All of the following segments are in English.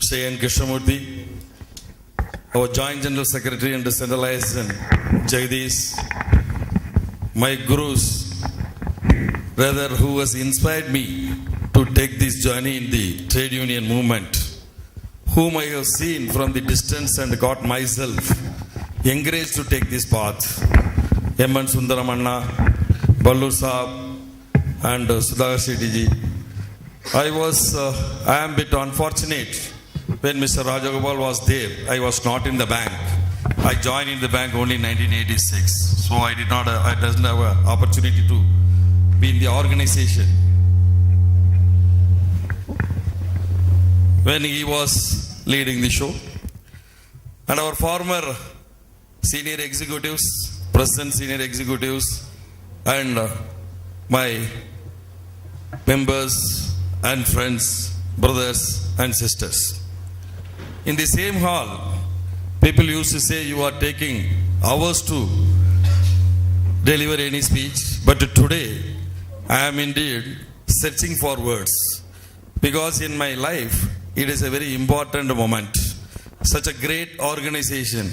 Sayan Krishnamurthy, our Joint General Secretary and Decentralized Jagdish, my gurus, rather who has inspired me to take this journey in the trade union movement, whom I have seen from the distance and got myself encouraged to take this path. M.N. Sundaramanna, Ballu Saab, and Sudhakar Shetty ji. I am a bit unfortunate when Mr. Rajagopal was there. I was not in the bank. I joined in the bank only in 1986. So I doesn't have an opportunity to be in the organization when he was leading the show. And our former senior executives, present senior executives, and my members and friends, brothers and sisters. In the same hall, people used to say you are taking hours to deliver any speech, but today I am indeed searching for words, because in my life it is a very important moment. Such a great organization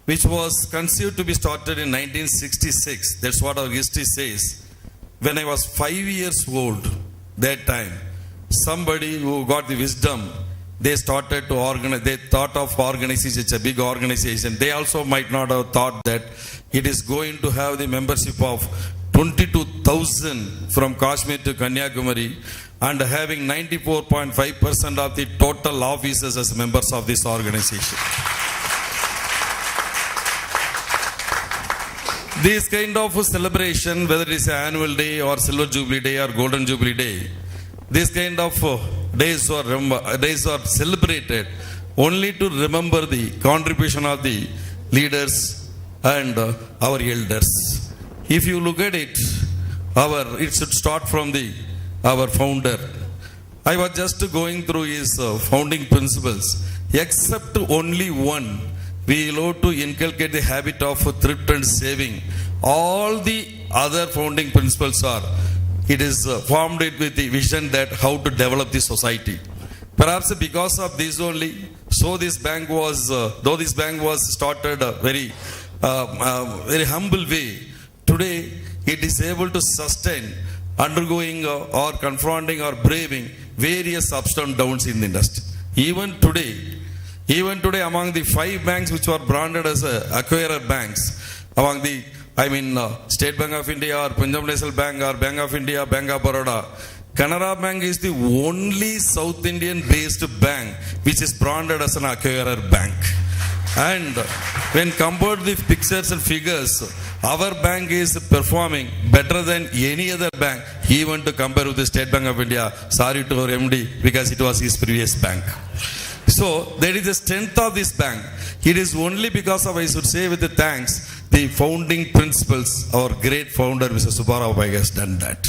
which was conceived to be started in 1966, that's what our history says. When I was 5 years old, that time, somebody who got the wisdom, they started to organize, they thought of organizing such a big organization. They also might not have thought that it is going to have the membership of 22,000 from Kashmir to Kanyakumari and having 94.5% of the total officers as members of this organization. This kind of celebration, whether it is an annual day or Silver Jubilee Day or Golden Jubilee Day, this kind of days are celebrated only to remember the contribution of the leaders and our elders. If you look at it, it should start from our founder. I was just going through his founding principles, except only one. We love to inculcate the habit of thrift and saving. All the other founding principles it is formed with the vision that how to develop the society. Perhaps because of this only, so this bank was, though this bank was started very humble way, today it is able to sustain undergoing or confronting or braving various ups and downs in the industry. Even today, among the 5 banks which were branded as acquirer banks, among the, State Bank of India or Punjab National Bank or Bank of India, Bank of Baroda, Canara Bank is the only South Indian based bank which is branded as an acquirer bank. And when compared with pictures and figures, our bank is performing better than any other bank, even to compare with the State Bank of India. Sorry to our MD, because it was his previous bank. So, there is the strength of this bank. It is only because of, I should say with the thanks, the founding principles, our great founder, Mr. Subbarao Pai, has done that.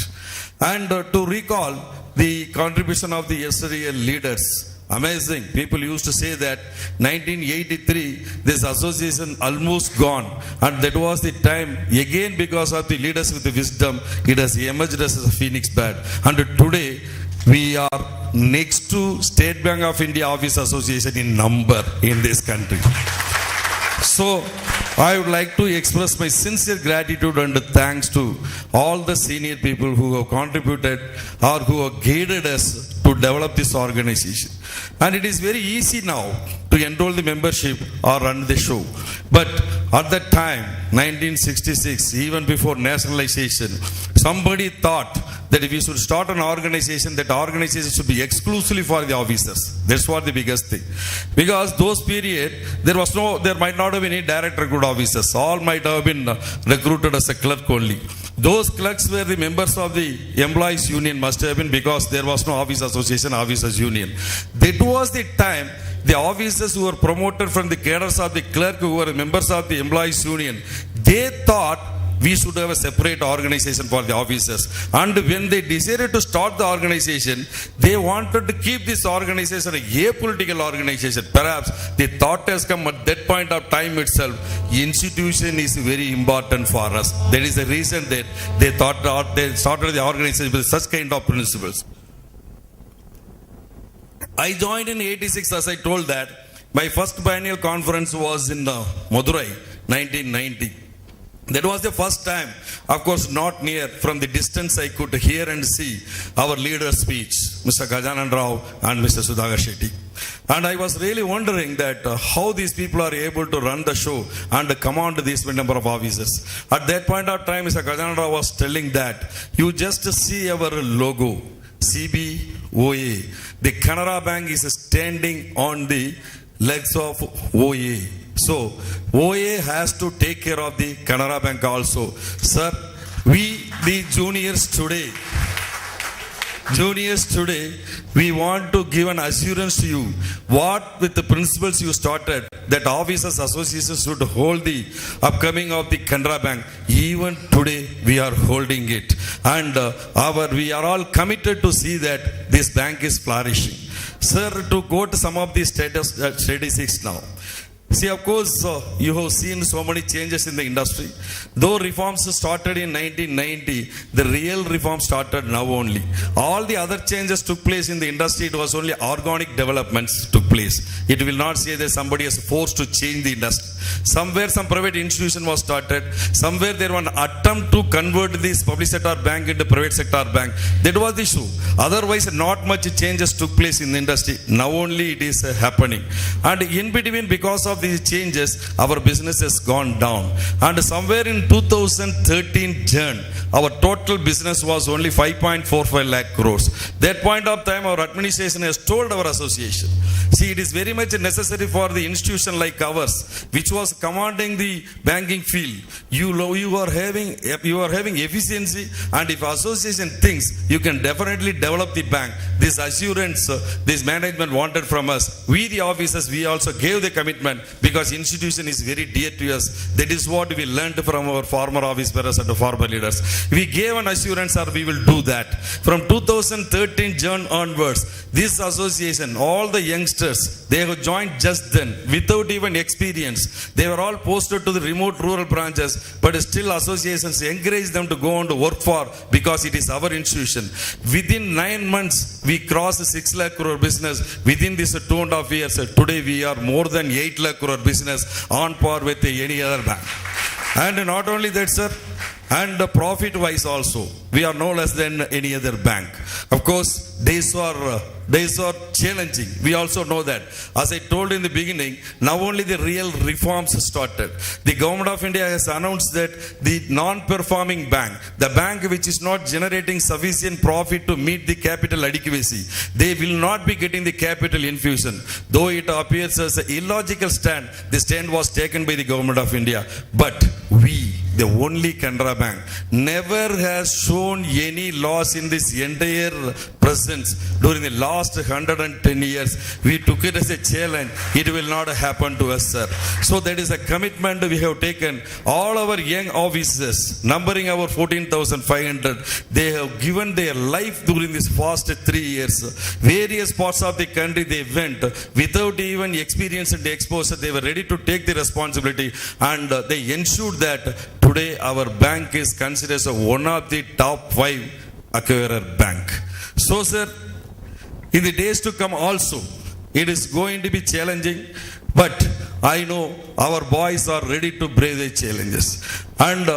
And to recall the contribution of the yesterday leaders, amazing. People used to say that 1983, this association almost gone. And that was the time, again because of the leaders with the wisdom, it has emerged as a phoenix bird. And today, we are next to State Bank of India Office Association in number in this country. So, I would like to express my sincere gratitude and thanks to all the senior people who have contributed or who have guided us to develop this organization. And it is very easy now to enroll the membership or run the show. But at that time, 1966, even before nationalization, somebody thought that if we should start an organization, that organization should be exclusively for the officers. That's what the biggest thing. Because those period, there might not have been any direct recruit officers. All might have been recruited as a clerk only. Those clerks were the members of the employees union, must have been, because there was no office association, officers union. That was the time the officers who were promoted from the cadres of the clerk, who were members of the employees union, they thought we should have a separate organization for the officers. And when they decided to start the organization, they wanted to keep this organization a apolitical organization. Perhaps the thought has come at that point of time itself, institution is very important for us. There is a reason that they thought they started the organization with such kind of principles. I joined in 86, as I told that. My first biennial conference was in Madurai, 1990. That was the first time, of course not near, from the distance I could hear and see our leader's speech, Mr. Gajanan Rao and Mr. Sudhakar Shetty. And I was really wondering that how these people are able to run the show and command this number of officers. At that point of time, Mr. Gajanan Rao was telling that you just see our logo, CBOA. The Canara Bank is standing on the legs of OA. So, OA has to take care of the Canara Bank also. Sir, we the juniors today, we want to give an assurance to you. What with the principles you started, that officers associations should hold the upcoming of the Canara Bank. Even today, we are holding it. And we are all committed to see that this bank is flourishing. Sir, to go to some of the statistics now. See, of course, you have seen so many changes in the industry. Though reforms started in 1990, the real reform started now only. All the other changes took place in the industry. It was only organic developments took place. It will not say that somebody is forced to change the industry. Somewhere some private institution was started. Somewhere there was an attempt to convert this public sector bank into private sector bank. That was the issue. Otherwise, not much changes took place in the industry. Now only it is happening. And in between, because of these changes, our business has gone down. And somewhere in 2013 Jan, our total business was only 5.45 lakh crores. That point of time, our administration has told our association, see, it is very much necessary for the institution like ours, which was commanding the banking field. You are having efficiency, and if association thinks you can definitely develop the bank, this assurance this management wanted from us, we the officers, we also gave the commitment, because institution is very dear to us. That is what we learned from our former office bearers and former leaders. We gave an assurance, or we will do that. From 2013 June onwards, this association, all the youngsters, they have joined just then without even experience. They were all posted to the remote rural branches, but still associations encourage them to go on to work for, because it is our institution. Within 9 months, we crossed 6 lakh crore business. Within this 2.5 years, today we are more than 8 lakh crore business, on par with any other bank. And not only that, sir, and profit wise also, we are no less than any other bank. Of course, days are challenging. We also know that. As I told in the beginning, now only the real reforms started. The government of India has announced that the non-performing bank, the bank which is not generating sufficient profit to meet the capital adequacy, they will not be getting the capital infusion. Though it appears as an illogical stand, the stand was taken by the government of India. But we, the only Canara Bank, never has shown any loss in this entire presence during the last 110 years. We took it as a challenge. It will not happen to us, sir. So that is a commitment we have taken. All our young officers, numbering our 14,500, they have given their life during this past 3 years. Various parts of the country they went without even experience and exposure. They were ready to take the responsibility, and they ensured that today our bank is considered as one of the top 5 acquirer bank. So, sir, in the days to come also, it is going to be challenging, but I know our boys are ready to brave the challenges. And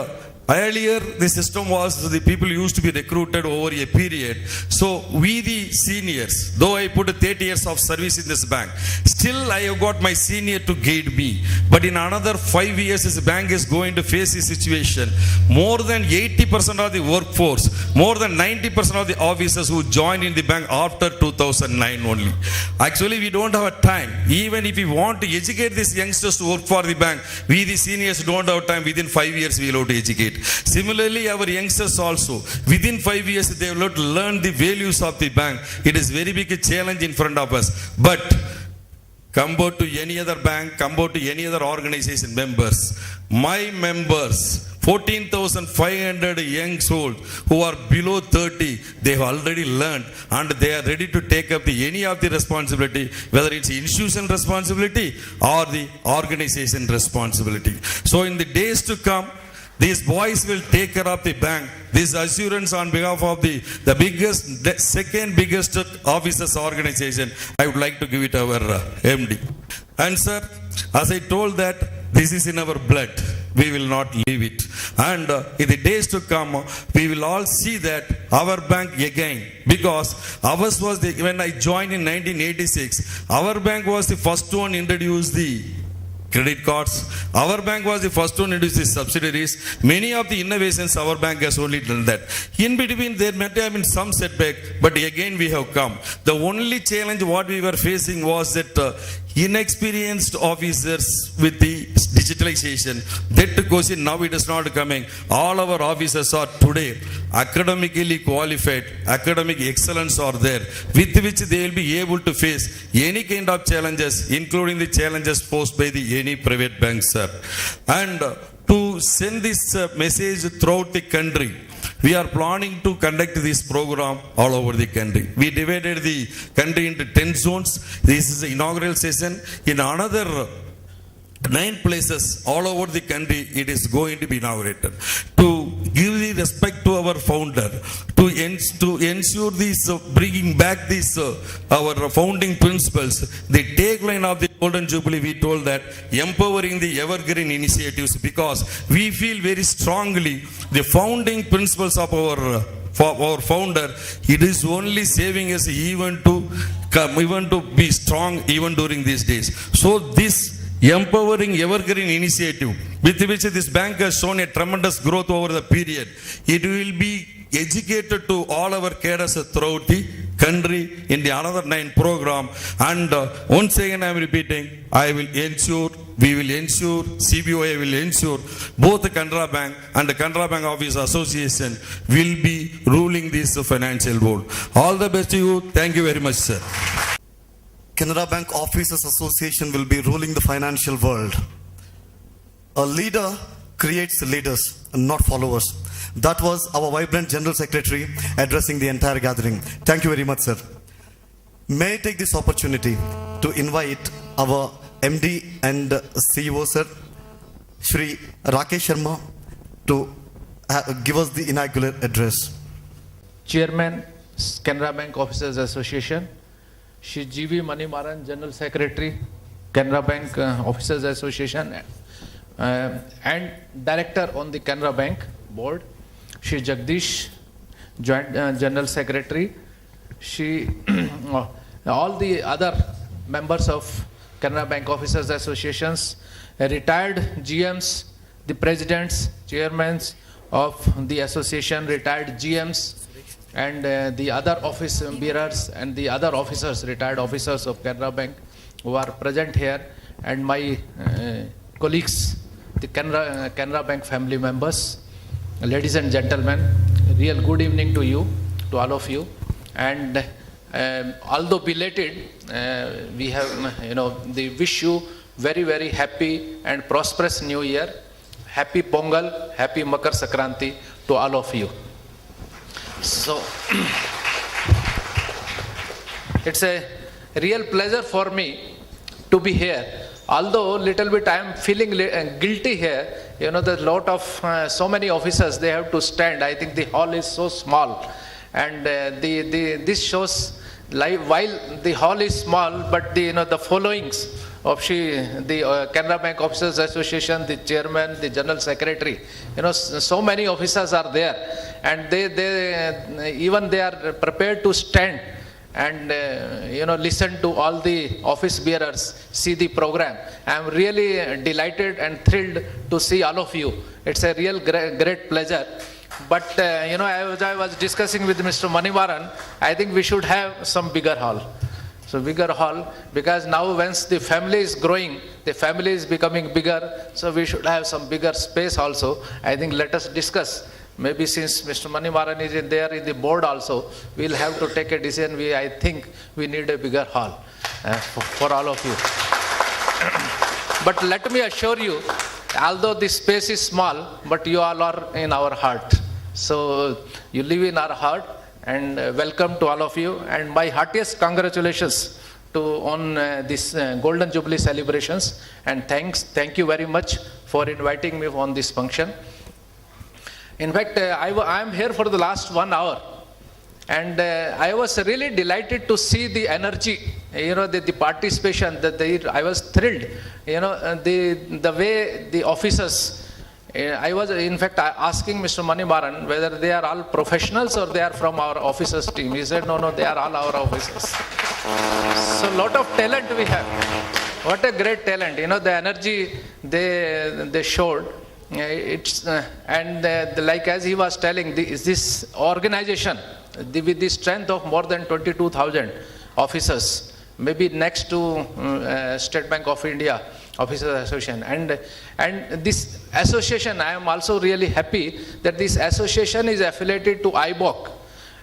earlier, the system was the people used to be recruited over a period. So we the seniors, though I put 30 years of service in this bank, still I have got my senior to guide me. But in another 5 years, this bank is going to face a situation. More than 80% of the workforce, more than 90% of the officers who joined in the bank after 2009 only. Actually, we don't have a time. Even if we want to educate these youngsters to work for the bank, we the seniors don't have time. Within 5 years, we will have to educate. Similarly, our youngsters also, within 5 years, they will have to learn the values of the bank. It is very big a challenge in front of us. But compared to any other bank, compared to any other organization members, my members, 14,500 young souls who are below 30, they have already learned, and they are ready to take up any of the responsibility, whether it's institution responsibility or the organization responsibility. So in the days to come, These boys will take care of the bank. This assurance on behalf of the biggest, the second biggest officers organization, I would like to give it our MD. And sir, as I told that, this is in our blood. We will not leave it. And in the days to come, we will all see that our bank again. Because ours was when I joined in 1986, our bank was the first one to introduce the credit cards. Our bank was the first one to introduce the subsidiaries. Many of the innovations, our bank has only done that. In between, there might have been some setback, but again we have come. The only challenge what we were facing was that inexperienced officers with the digitalization. That question now it is not coming. All our officers are today academically qualified, academic excellence are there, with which they will be able to face any kind of challenges, including the challenges posed by the any private banks, sir. And to send this message throughout the country, we are planning to conduct this program all over the country. We divided the country into 10 zones. This is the inaugural session. In another 9 places all over the country, it is going to be inaugurated. To give the respect to our founder, to ensure this, bringing back this, our founding principles, the tagline of the Golden Jubilee, we told that empowering the evergreen initiatives, because we feel very strongly the founding principles of our founder, it is only saving us even to be strong even during these days. So this empowering evergreen initiative with which this bank has shown a tremendous growth over the period, it will be educated to all our cadres throughout the country in the another 9 program. And once again I am repeating, we will ensure, CBOI will ensure both the Canara Bank and the Canara Bank Office Association will be ruling this financial world. All the best to you. Thank you very much, sir. Canara Bank Officers Association will be ruling the financial world. A leader creates leaders, not followers. That was our vibrant General Secretary addressing the entire gathering. Thank you very much, sir. May I take this opportunity to invite our MD and CEO, sir, Shri Rakesh Sharma, to give us the inaugural address. Chairman, Canara Bank Officers Association, Shri G.V. Manimaran, General Secretary, Canara Bank Officers Association, and Director on the Canara Bank Board, Shri Jagdish, Joint General Secretary, Shri all the other members of Canara Bank Officers Associations, retired GMs, the presidents, chairmen of the association, retired GMs, and the other office bearers and the other officers, retired officers of Canara Bank who are present here, and my colleagues, the Canara Bank family members, ladies and gentlemen, real good evening to you, to all of you. And although belated, we have, they wish you very, very happy and prosperous New Year. Happy Pongal, happy Makar Sankranti to all of you. So, it's a real pleasure for me to be here. Although little bit I am feeling guilty here, there's a lot of, so many officers, they have to stand. I think the hall is so small. And this shows, while the hall is small, but the followings of the Canara Bank Officers Association, the chairman, the general secretary, so many officers are there, and they are prepared to stand and listen to all the office bearers, see the program. I am really delighted and thrilled to see all of you. It's a real great pleasure. But as I was discussing with Mr. Manimaran, I think we should have some bigger hall. So bigger hall, because now once the family is growing, the family is becoming bigger, so we should have some bigger space also. I think let us discuss. Maybe since Mr. Manimaran is there in the board also, we'll have to take a decision. I think we need a bigger hall for all of you. But let me assure you, although this space is small, but you all are in our heart. So you live in our heart. And welcome to all of you, and my heartiest congratulations on this Golden Jubilee celebrations, and thank you very much for inviting me on this function. In fact, I am here for the last 1 hour. And I was really delighted to see the energy, the participation. I was thrilled, the way the officers. I was, in fact, asking Mr. Manimaran whether they are all professionals or they are from our officers team. He said, no, they are all our officers. So, lot of talent we have. What a great talent! The energy they showed. Like as he was telling, this organization, with the strength of more than 22,000 officers, maybe next to State Bank of India Officers Association, and this association, I am also really happy that this association is affiliated to IBOC.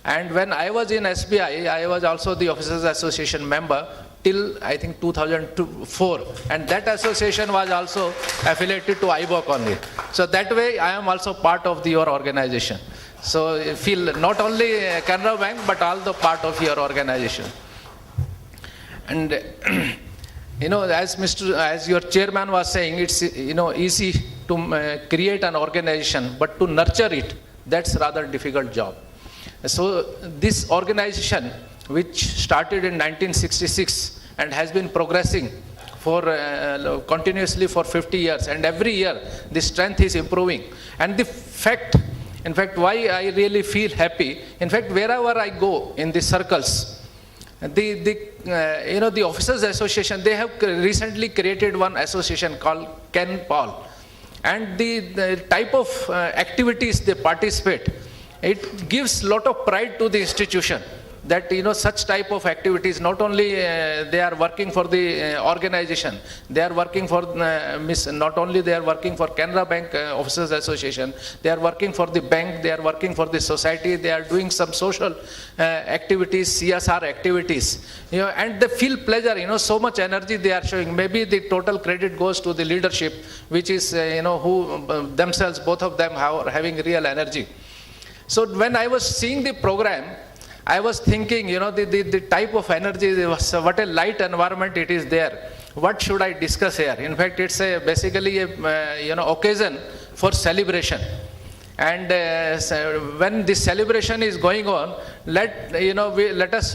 And when I was in SBI, I was also the Officers Association member till I think 2004, and that association was also affiliated to IBOC only. So that way I am also part of your organization. So I feel not only Canara Bank but also part of your organization. And as your chairman was saying, it's easy to create an organization, but to nurture it, that's rather difficult job. So this organization, which started in 1966 and has been progressing for continuously for 50 years, and every year the strength is improving. And in fact, why I really feel happy, in fact, wherever I go in the circles, the Officers Association, they have recently created one association called Ken Paul, and the type of activities they participate, it gives lot of pride to the institution that such type of activities, not only they are working for the organization, they are working for not only they are working for Canara Bank Officers Association, they are working for the bank, they are working for the society, they are doing some social activities, CSR activities, and they feel pleasure, so much energy they are showing. Maybe the total credit goes to the leadership, which is who themselves, both of them are having real energy. So when I was seeing the program, I was thinking, the type of energy, what a light environment it is there. What should I discuss here? In fact, it's basically a occasion for celebration. And when this celebration is going on, let us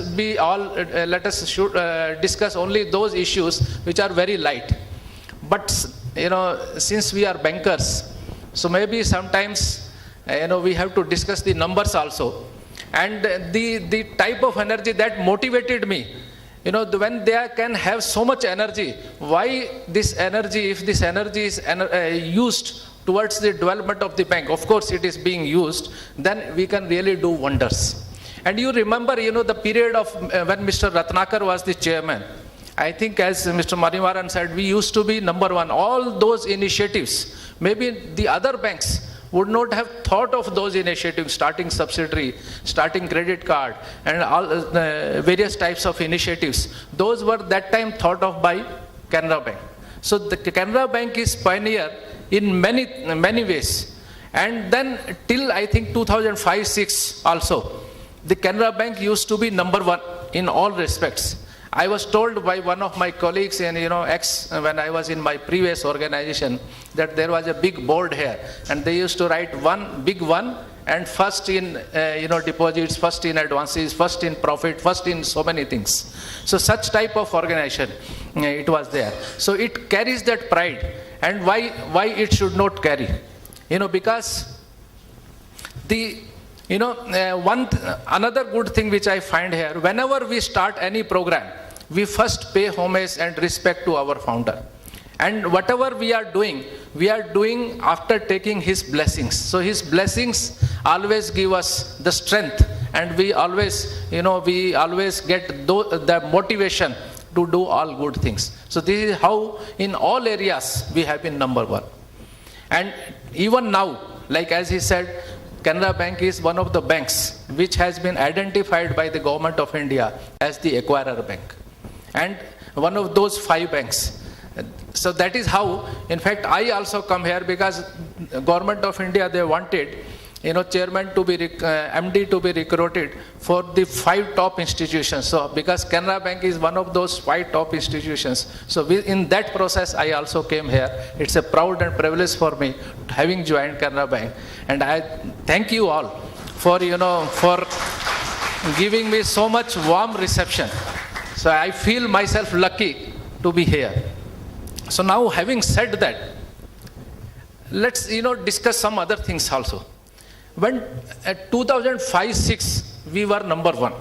discuss only those issues which are very light. But since we are bankers, so maybe sometimes we have to discuss the numbers also. And the type of energy that motivated me, when they can have so much energy, why this energy, if this energy is used towards the development of the bank, of course it is being used, then we can really do wonders. And you remember, the period of when Mr. Ratnakar was the chairman, I think as Mr. Manimaran said, we used to be number one. All those initiatives, maybe the other banks would not have thought of those initiatives, starting subsidiary, starting credit card, and all various types of initiatives. Those were that time thought of by Canara Bank. So the Canara Bank is pioneer in many ways. And then till I think 2005-06 also, the Canara Bank used to be number one in all respects. I was told by one of my colleagues in when I was in my previous organization, that there was a big board here, and they used to write one big one, and first in deposits, first in advances, first in profit, first in so many things. So such type of organization it was there. So it carries that pride. And why it should not carry? Because another good thing which I find here, whenever we start any program, we first pay homage and respect to our founder. And whatever we are doing after taking his blessings. So his blessings always give us the strength, and we always get the motivation to do all good things. So this is how in all areas we have been number one. And even now, like as he said, Canara Bank is one of the banks which has been identified by the Government of India as the acquirer bank, and one of those 5 banks. So that is how, in fact, I also come here because Government of India, they wanted chairman to be, MD to be recruited for the 5 top institutions. So because Canara Bank is one of those 5 top institutions. So in that process, I also came here. It's a proud and privilege for me having joined Canara Bank. And I thank you all for, for giving me so much warm reception. So I feel myself lucky to be here. So now having said that, let's, discuss some other things also. When at 2005-6, we were number 1.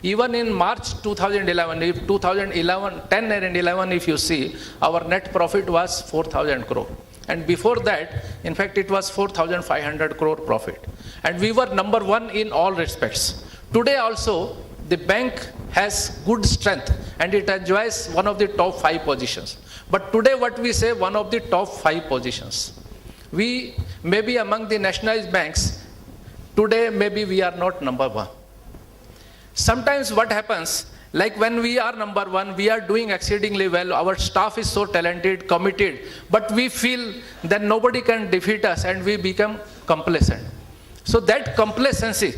Even in March 2011, if 10 and 11, if you see, our net profit was 4,000 crore. And before that, in fact, it was 4,500 crore profit. And we were number 1 in all respects. Today also, the bank has good strength and it enjoys one of the top 5 positions. But today what we say, one of the top 5 positions. We may be among the nationalized banks. Today, maybe we are not number 1. Sometimes what happens, like when we are number 1, we are doing exceedingly well. Our staff is so talented, committed, but we feel that nobody can defeat us and we become complacent. So that complacency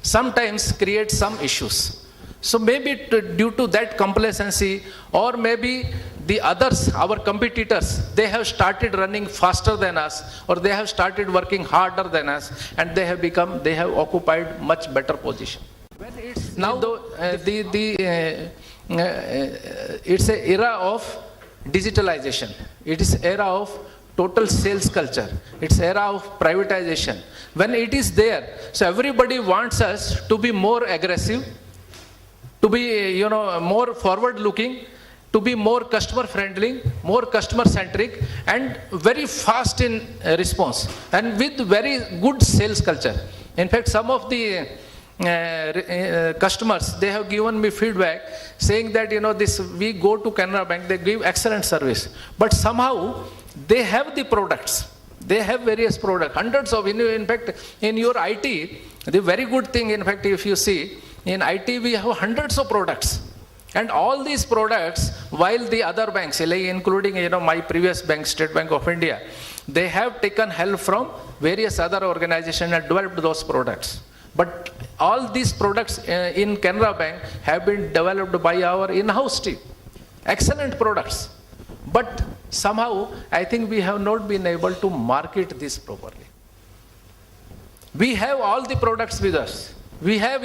sometimes creates some issues. So maybe due to that complacency, or maybe the others, our competitors, they have started running faster than us, or they have started working harder than us, and they have occupied much better position. When it's now it's an era of digitalization. It is era of total sales culture. It's era of privatization. When it is there, so everybody wants us to be more aggressive, to be, more forward-looking, to be more customer-friendly, more customer-centric, and very fast in response, and with very good sales culture. In fact, some of the customers, they have given me feedback saying that, we go to Canara Bank, they give excellent service, but somehow they have the products. They have various products, hundreds of, in fact, in your IT, the very good thing, in fact, if you see, in IT, we have hundreds of products. And all these products, while the other banks, including, my previous bank, State Bank of India, they have taken help from various other organizations and developed those products. But all these products in Canara Bank have been developed by our in-house team. Excellent products. But somehow, I think we have not been able to market this properly. We have all the products with us. We have,